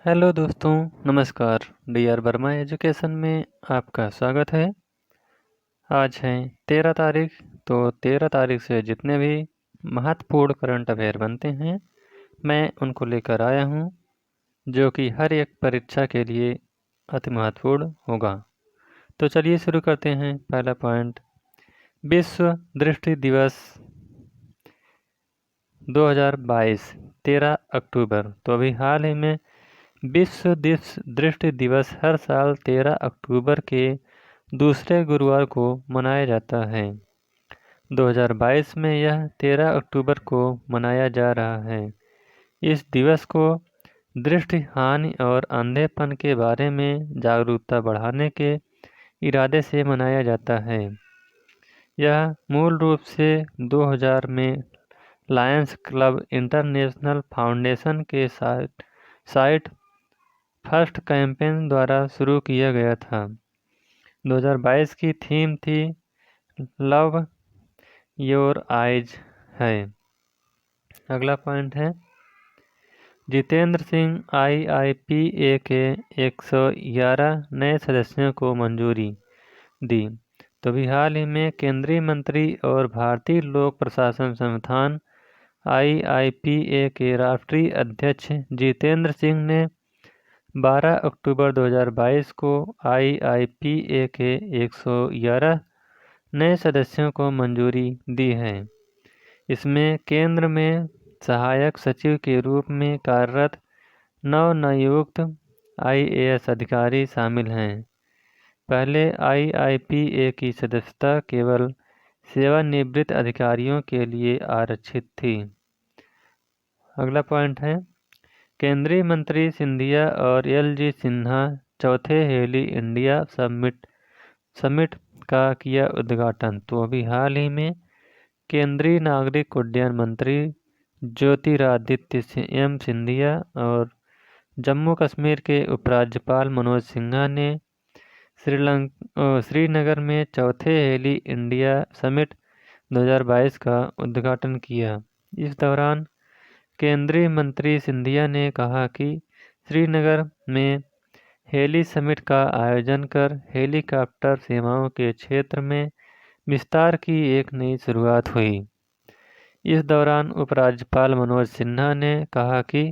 Hello दोस्तों, नमस्कार। D R Verma education में आपका स्वागत है। आज है 13 तारीख। तो 13 तारीख से जितने भी महत्वपूर्ण करंट अफेयर बनते हैं, मैं उनको लेकर आया हूँ, जो कि हर एक परीक्षा के लिए अति महत्वपूर्ण होगा। तो चलिए शुरू करते हैं। पहला पॉइंट, विश्व दृष्टि दिवस 2022 13 अक्टूबर। तो अभी हाल ही में विश्व दृष्टि दिवस हर साल 13 अक्टूबर के दूसरे गुरुवार को मनाया जाता है। 2022 में यह 13 अक्टूबर को मनाया जा रहा है। इस दिवस को दृष्टि हानि और अंधेपन के बारे में जागरूकता बढ़ाने के इरादे से मनाया जाता है। यह मूल रूप से 2000 में लायंस क्लब इंटरनेशनल फाउंडेशन के साइट फर्स्ट कैंपेन द्वारा शुरू किया गया था। 2022 की थीम थी लव योर आइज है। अगला पॉइंट है, जितेंद्र सिंह IIPA के 111 नए सदस्यों को मंजूरी दी। तो अभी हाल ही में केंद्रीय मंत्री और भारतीय लोक प्रशासन संस्थान IIPA के राष्ट्रीय अध्यक्ष जितेंद्र सिंह ने 12 अक्टूबर 2022 को IIPA के 111 नए सदस्यों को मंजूरी दी है। इसमें केंद्र में सहायक सचिव के रूप में कार्यरत नवनियुक्त IAS अधिकारी शामिल हैं। पहले IIPA की सदस्यता केवल सेवानिवृत्त अधिकारियों के लिए आरक्षित थी। अगला पॉइंट है, केंद्रीय मंत्री सिंधिया और LG सिन्हा चौथे हेली इंडिया समिट का किया उद्घाटन। तो अभी हाल ही में केंद्रीय नागरिक उड्डयन मंत्री ज्योतिरादित्य सिंधिया और जम्मू कश्मीर के उपराज्यपाल मनोज सिन्हा ने श्रीनगर में चौथे हेली इंडिया समिट 2022 का उद्घाटन किया। इस दौरान केंद्रीय मंत्री सिंधिया ने कहा कि श्रीनगर में हेली समिट का आयोजन कर हेलीकॉप्टर सेवाओं के क्षेत्र में विस्तार की एक नई शुरुआत हुई। इस दौरान उपराज्यपाल मनोज सिन्हा ने कहा कि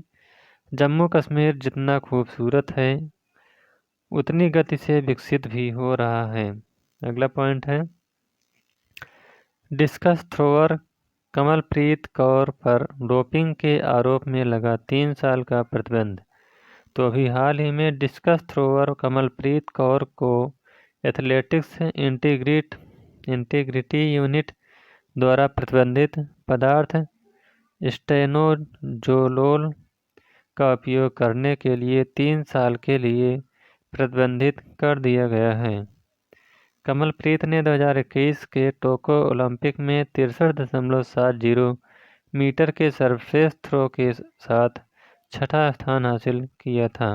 जम्मू कश्मीर जितना खूबसूरत है, उतनी गति से विकसित भी हो रहा है। अगला पॉइंट है, डिस्कस थ्रोअर कमलप्रीत कौर पर डोपिंग के आरोप में लगा 3 साल का प्रतिबंध। तो अभी हाल ही में डिस्कस थ्रोअर कमलप्रीत कौर को एथलेटिक्स इंटीग्रिटी यूनिट द्वारा प्रतिबंधित पदार्थ स्टेनोजोलोल का उपयोग करने के लिए 3 साल के लिए प्रतिबंधित कर दिया गया है। कमलप्रीत ने 2021 के टोक्यो ओलंपिक में 63.70 मीटर के सरफेस थ्रो के साथ छठा स्थान हासिल किया था।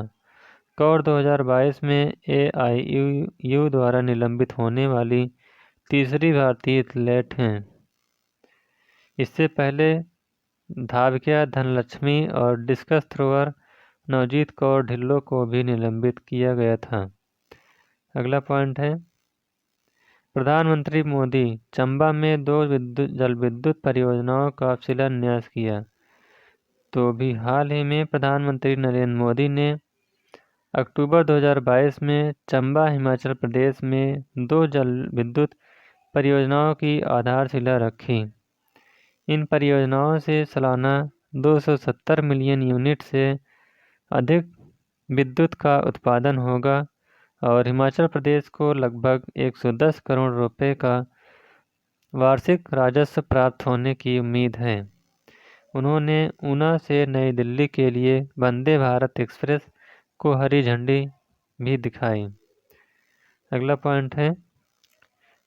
कौर 2022 में AIU द्वारा निलंबित होने वाली तीसरी भारतीय एथलीट हैं। इससे पहले धावकिया धनलक्ष्मी और डिस्कस थ्रोअर नवजीत कौर ढिल्लों को भी निलंबित किया गया था। अगला पॉइंट है, प्रधानमंत्री मोदी चंबा में 2 जलविद्युत परियोजनाओं का शिलान्यास किया। तो भी हाल ही में प्रधानमंत्री नरेंद्र मोदी ने अक्टूबर 2022 में चंबा हिमाचल प्रदेश में 2 जलविद्युत परियोजनाओं की आधारशिला रखी। इन परियोजनाओं से सालाना 270 मिलियन यूनिट से अधिक विद्युत का उत्पादन होगा और हिमाचल प्रदेश को लगभग 110 करोड़ रुपए का वार्षिक राजस्व प्राप्त होने की उम्मीद है। उन्होंने ऊना से नई दिल्ली के लिए वंदे भारत एक्सप्रेस को हरी झंडी भी दिखाई। अगला पॉइंट है,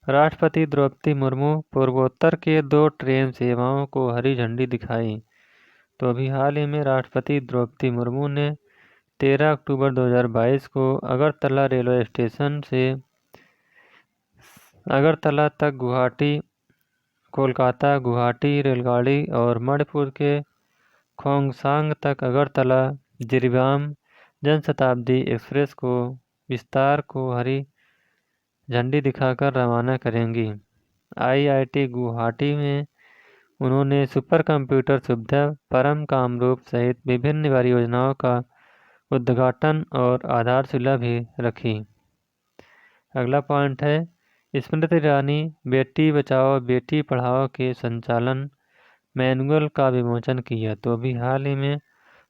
राष्ट्रपति द्रौपदी मुर्मू पूर्वोत्तर के 2 ट्रेन सेवाओं को हरी झंडी दिखाई। तो अभी हाल ही में राष्ट्रपति द्रौपदी मुर्मू ने 13 अक्टूबर 2022 को अगरतला रेलवे स्टेशन से अगरतला तक कोलकाता गुवाहाटी रेलगाड़ी और मणिपुर के खोंगसांग तक अगरतला जिरीबाम जनशताब्दी एक्सप्रेस को विस्तार को हरी झंडी दिखाकर रवाना करेंगी। IIT गुवाहाटी में उन्होंने सुपर कंप्यूटर सुविधा परम कामरूप सहित विभिन्न परियोजनाओं का उद्घाटन और आधारशिला भी रखी। अगला पॉइंट है स्मृति ईरानी बेटी बचाओ बेटी पढ़ाओ के संचालन मैनुअल का विमोचन किया। तो अभी हाल ही में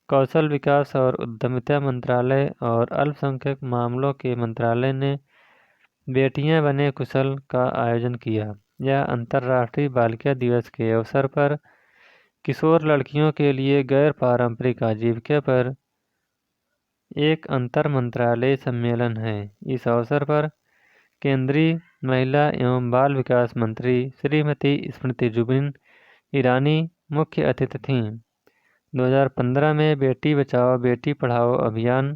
कौशल विकास और उद्यमिता मंत्रालय और अल्पसंख्यक मामलों के मंत्रालय ने बेटियां बने कुशल का आयोजन किया। यह अंतर्राष्ट्रीय बालिका दिवस के अवसर पर किशोर लड़कियों के लिए गैर पारंपरिक आजीविका पर एक अंतर मंत्रालय सम्मेलन है। इस अवसर पर केंद्रीय महिला एवं बाल विकास मंत्री श्रीमती स्मृति जुबिन ईरानी मुख्य अतिथि थीं। 2015 में बेटी बचाओ बेटी पढ़ाओ अभियान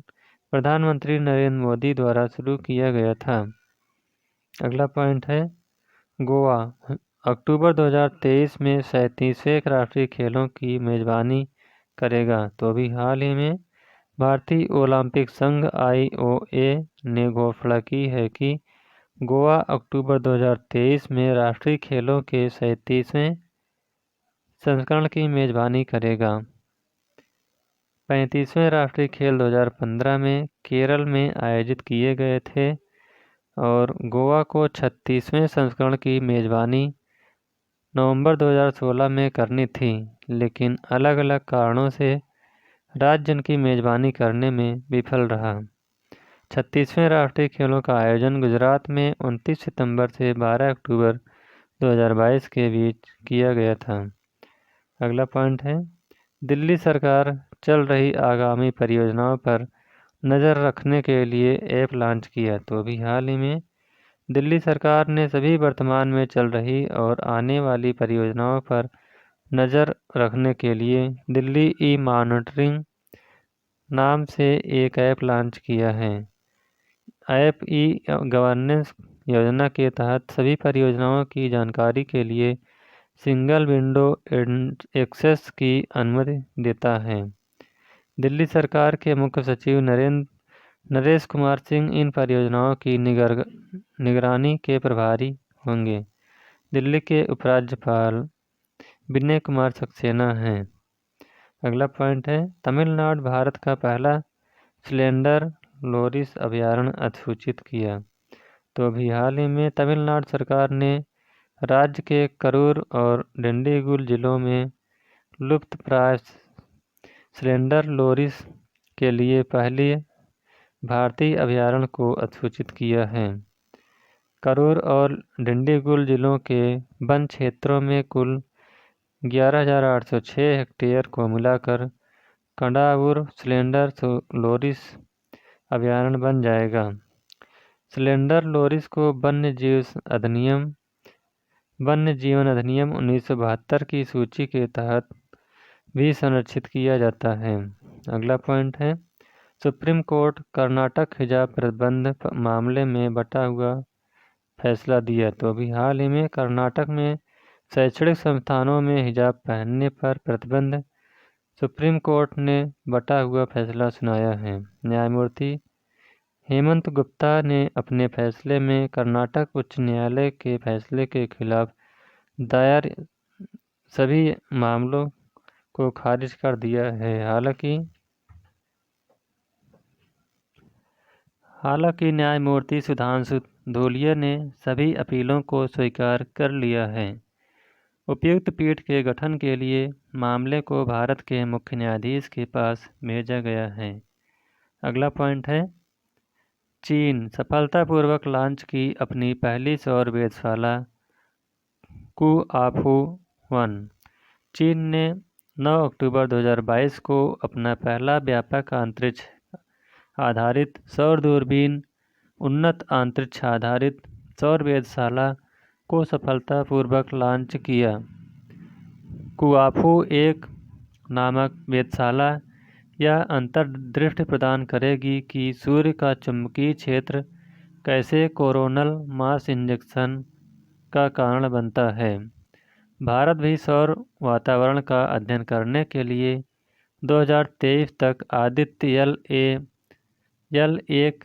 प्रधानमंत्री नरेंद्र मोदी द्वारा शुरू किया गया था। अगला पॉइंट है गोवा अक्टूबर 2023 में 37वें राष्ट्रीय खेलों की मेजबानी करेगा। तो अभी हाल ही में भारतीय ओलंपिक संघ IOA ने घोषणा की है कि गोवा अक्टूबर 2023 में राष्ट्रीय खेलों के 37वें संस्करण की मेजबानी करेगा। 35वें राष्ट्रीय खेल 2015 में केरल में आयोजित किए गए थे और गोवा को 36वें संस्करण की मेजबानी नवंबर 2016 में करनी थी, लेकिन अलग अलग कारणों से राज्य इनकी मेजबानी करने में विफल रहा। 36वें राष्ट्रीय खेलों का आयोजन गुजरात में 29 सितंबर से 12 अक्टूबर 2022 के बीच किया गया था। अगला पॉइंट है दिल्ली सरकार चल रही आगामी परियोजनाओं पर नज़र रखने के लिए ऐप लॉन्च किया। तो अभी हाल ही में दिल्ली सरकार ने सभी वर्तमान में चल रही और आने वाली परियोजनाओं पर नज़र रखने के लिए दिल्ली ई-मॉनिटरिंग नाम से एक ऐप लॉन्च किया है। ऐप ई-गवर्नेंस योजना के तहत सभी परियोजनाओं की जानकारी के लिए सिंगल विंडो एक्सेस की अनुमति देता है। दिल्ली सरकार के मुख्य सचिव नरेश कुमार सिंह इन परियोजनाओं की निगरानी के प्रभारी होंगे। दिल्ली के उपराज्यपाल विनय कुमार सक्सेना हैं। अगला पॉइंट है तमिलनाडु भारत का पहला स्लेंडर लोरिस अभयारण्य अधिसूचित किया। तो अभी हाल ही में तमिलनाडु सरकार ने राज्य के करूर और डिंडीगुल जिलों में लुप्तप्राय स्लेंडर लोरिस के लिए पहले भारतीय अभयारण्य को अधिसूचित किया है। करूर और डिंडीगुल जिलों के वन क्षेत्रों में कुल 11,806 हेक्टेयर को मिलाकर कंडाउर स्लेंडर लोरिस अभयारण्य बन जाएगा। स्लेंडर लोरिस को वन्य जीवन अधिनियम 1972 की सूची के तहत भी संरक्षित किया जाता है। अगला पॉइंट है सुप्रीम कोर्ट कर्नाटक हिजाब प्रतिबंध मामले में बटा हुआ फैसला दिया। तो अभी हाल ही में कर्नाटक में शैक्षणिक संस्थानों में हिजाब पहनने पर प्रतिबंध सुप्रीम कोर्ट ने बटा हुआ फैसला सुनाया है। न्यायमूर्ति हेमंत गुप्ता ने अपने फैसले में कर्नाटक उच्च न्यायालय के फैसले के खिलाफ दायर सभी मामलों को खारिज कर दिया है। हालांकि न्यायमूर्ति सुधांशु धूलिया ने सभी अपीलों को स्वीकार कर लिया है। उपयुक्त पीठ के गठन के लिए मामले को भारत के मुख्य न्यायाधीश के पास भेजा गया है। अगला पॉइंट है चीन सफलतापूर्वक लॉन्च की अपनी पहली सौर वेधशाला कुआफू 1। चीन ने 9 अक्टूबर 2022 को अपना पहला व्यापक अंतरिक्ष आधारित सौर दूरबीन उन्नत अंतरिक्ष आधारित सौर वेधशाला को सफलतापूर्वक लॉन्च किया। कुआफू 1 नामक वेधशाला यह अंतर्दृष्टि प्रदान करेगी कि सूर्य का चुंबकीय क्षेत्र कैसे कोरोनल मास इंजेक्शन का कारण बनता है। भारत भी सौर वातावरण का अध्ययन करने के लिए 2023 तक आदित्य LA जल एक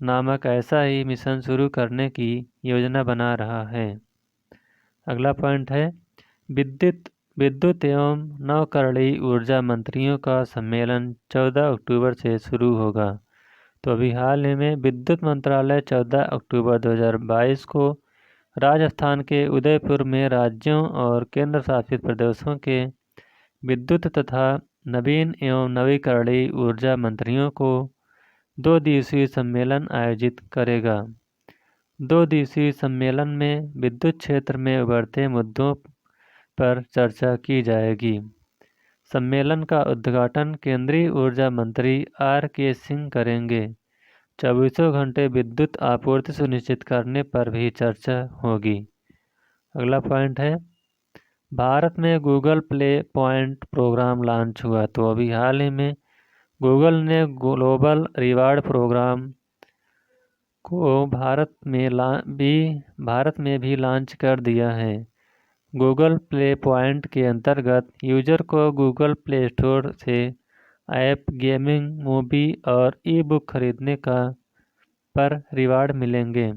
नामक ऐसा ही मिशन शुरू करने की योजना बना रहा है। अगला पॉइंट है विद्युत विद्युत एवं नवकरणीय ऊर्जा मंत्रियों का सम्मेलन 14 अक्टूबर से शुरू होगा। तो अभी हाल ही में विद्युत मंत्रालय 14 अक्टूबर 2022 को राजस्थान के उदयपुर में राज्यों और केंद्र शासित प्रदेशों के विद्युत तथा नवीन एवं नवीकरणीय ऊर्जा मंत्रियों को 2 दिवसीय सम्मेलन आयोजित करेगा। 2 दिवसीय सम्मेलन में विद्युत क्षेत्र में उभरते मुद्दों पर चर्चा की जाएगी। सम्मेलन का उद्घाटन केंद्रीय ऊर्जा मंत्री R.K. सिंह करेंगे। 24 घंटे विद्युत आपूर्ति सुनिश्चित करने पर भी चर्चा होगी। अगला पॉइंट है भारत में Google Play point program launch हुआ। तो अभी हाल ही में गूगल ने ग्लोबल रिवार्ड प्रोग्राम को भारत में भी लॉन्च कर दिया है। गूगल प्ले पॉइंट के अंतर्गत यूजर को गूगल प्ले स्टोर से ऐप, गेमिंग, मूवी और ई बुक खरीदने पर रिवार्ड मिलेंगे।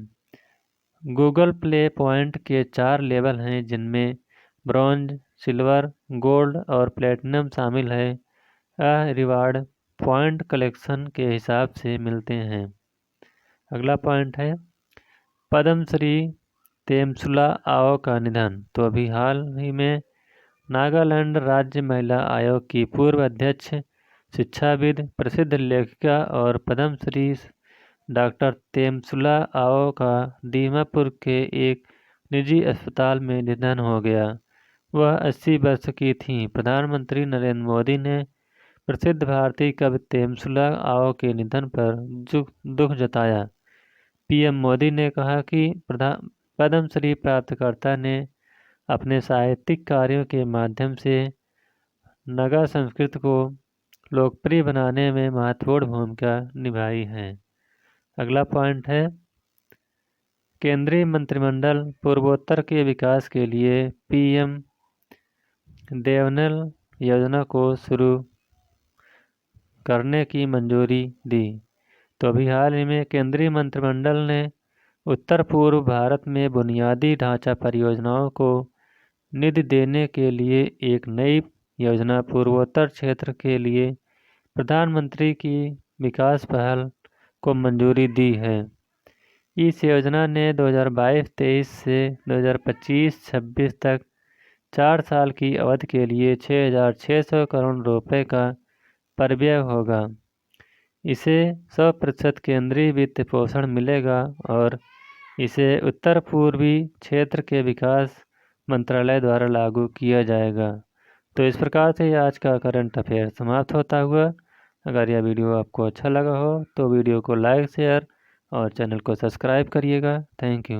गूगल प्ले पॉइंट के 4 लेवल हैं जिनमें ब्रॉन्ज, सिल्वर, गोल्ड और प्लेटिनम शामिल है। यह रिवार्ड पॉइंट कलेक्शन के हिसाब से मिलते हैं। अगला पॉइंट है पद्मश्री तेमसुला आओ का निधन। तो अभी हाल ही में नागालैंड राज्य महिला आयोग की पूर्व अध्यक्ष, शिक्षाविद, प्रसिद्ध लेखिका और पद्मश्री डॉक्टर तेमसुला आओ का दीमापुर के एक निजी अस्पताल में निधन हो गया। वह 80 वर्ष की थीं। प्रधानमंत्री नरेंद्र मोदी ने प्रसिद्ध भारतीय कवि तेमसुला आओ के निधन पर दुख जताया। पीएम मोदी ने कहा कि पद्मश्री प्राप्तकर्ता ने अपने साहित्यिक कार्यों के माध्यम से नागा संस्कृति को लोकप्रिय बनाने में महत्वपूर्ण भूमिका निभाई है। अगला पॉइंट है केंद्रीय मंत्रिमंडल पूर्वोत्तर के विकास के लिए पीएम देवनल योजना को शुरू करने की मंजूरी दी। तो अभी हाल ही में केंद्रीय मंत्रिमंडल ने उत्तर पूर्व भारत में बुनियादी ढांचा परियोजनाओं को निधि देने के लिए एक नई योजना पूर्वोत्तर क्षेत्र के लिए प्रधानमंत्री की विकास पहल को मंजूरी दी है। इस योजना ने 2022-23 से 2025-26 तक 4 साल की अवधि के लिए 6,600 करोड़ रुपए का परिव्यय होगा। इसे 100% केंद्रीय वित्त पोषण मिलेगा और इसे उत्तर पूर्वी क्षेत्र के विकास मंत्रालय द्वारा लागू किया जाएगा। तो इस प्रकार से आज का करंट अफेयर समाप्त होता हुआ। अगर यह वीडियो आपको अच्छा लगा हो तो वीडियो को लाइक, शेयर और चैनल को सब्सक्राइब करिएगा। Thank you.